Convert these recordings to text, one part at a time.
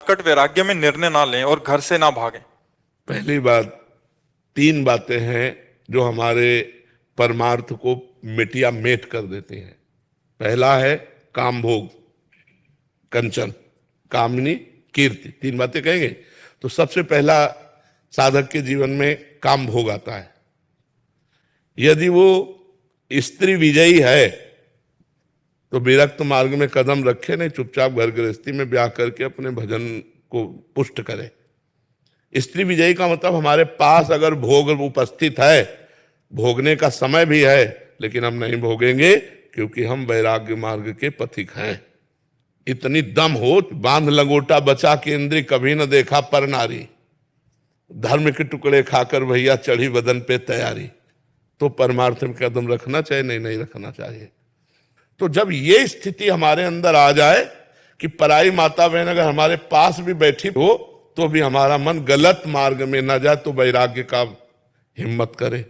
Cut वैराग्य में निर्णय ना लें और घर से ना भागें। पहली बात, तीन बातें हैं जो हमारे परमार्थ को मिटिया मेट कर देती हैं। पहला है काम भोग, कंचन, कामनी, कीर्ति। तीन बातें कहेंगे तो सबसे पहला साधक के जीवन में काम भोग आता है। यदि वो स्त्री विजयी है तो विरक्त मार्ग में कदम रखे नहीं, चुपचाप घर गृहस्थी में ब्याह करके अपने भजन को पुष्ट करे। स्त्री विजयी का मतलब हमारे पास अगर भोग उपस्थित है, भोगने का समय भी है, लेकिन हम नहीं भोगेंगे क्योंकि हम वैराग्य मार्ग के पथिक हैं। इतनी दम हो, बांध लंगोटा बचा के इंद्री कभी न देखा पर नारी, धर्म के टुकड़े खाकर भैया चढ़ी बदन पे तैयारी। तो परमार्थ में कदम रखना चाहिए, नहीं रखना चाहिए। तो जब ये स्थिति हमारे अंदर आ जाए कि पराई माता बहन अगर हमारे पास भी बैठी हो तो भी हमारा मन गलत मार्ग में ना जाए, तो वैराग्य का हिम्मत करे।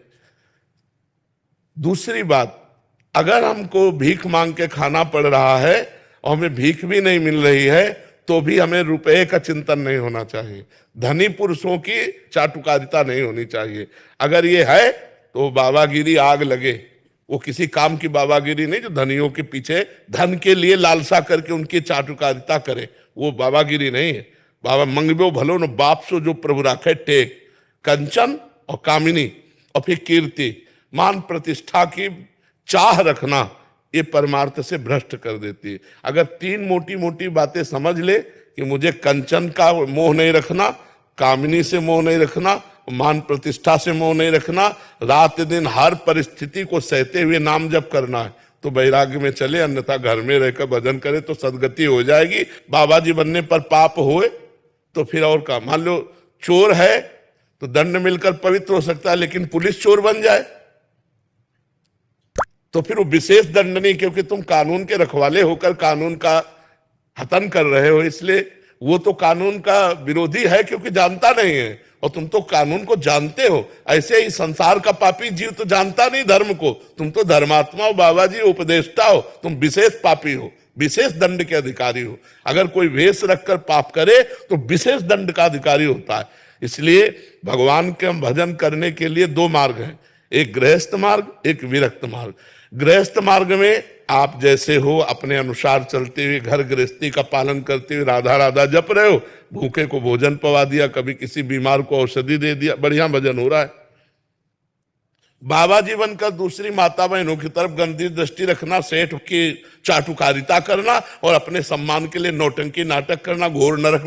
दूसरी बात, अगर हमको भीख मांग के खाना पड़ रहा है और हमें भीख भी नहीं मिल रही है तो भी हमें रुपए का चिंतन नहीं होना चाहिए, धनी पुरुषों की चाटुकारिता नहीं होनी चाहिए। अगर ये है तो बाबागिरी आग लगे। वो किसी काम की बाबागिरी नहीं जो धनियों के पीछे धन के लिए लालसा करके उनकी चाटुकारिता करे, वो बाबागिरी नहीं है। बाबा मंगबो भलो न बाप सो जो प्रभु राखे टेक। कंचन और कामिनी और फिर कीर्ति, मान प्रतिष्ठा की चाह रखना, ये परमार्थ से भ्रष्ट कर देती है। अगर तीन मोटी मोटी बातें समझ ले कि मुझे कंचन का मोह नहीं रखना, कामिनी से मोह नहीं रखना, मान प्रतिष्ठा से मोह नहीं रखना, रात दिन हर परिस्थिति को सहते हुए नाम जप करना है, तो वैराग्य में चले। अन्यथा घर में रहकर भजन करे तो सदगति हो जाएगी। बाबा जी बनने पर पाप होए तो फिर और का, मान लो चोर है तो दंड मिलकर पवित्र हो सकता है, लेकिन पुलिस चोर बन जाए तो फिर वो विशेष दंड नहीं, क्योंकि तुम कानून के रखवाले होकर कानून का हतन कर रहे हो, इसलिए वो तो कानून का विरोधी है क्योंकि जानता नहीं है, और तुम तो कानून को जानते हो। ऐसे ही संसार का पापी जीव तो जानता नहीं धर्म को, तुम तो धर्मात्मा हो, बाबा जी उपदेष्टा हो, तुम विशेष पापी हो, विशेष दंड के अधिकारी हो। अगर कोई वेश रखकर पाप करे तो विशेष दंड का अधिकारी होता है। इसलिए भगवान के भजन करने के लिए दो मार्ग हैं, एक गृहस्थ मार्ग, एक विरक्त मार्ग। गृहस्थ मार्ग में आप जैसे हो अपने अनुसार चलते हुए, घर गृहस्थी का पालन करते हुए राधा राधा जप रहे हो, भूखे को भोजन पवा दिया, कभी किसी बीमार को औषधि दे दिया, बढ़िया भजन हो रहा है। बाबा जी बनकर दूसरी माता बहनों की तरफ गंदी दृष्टि रखना, सेठ की चाटुकारिता करना और अपने सम्मान के लिए नौटंकी नाटक करना, घोर नरक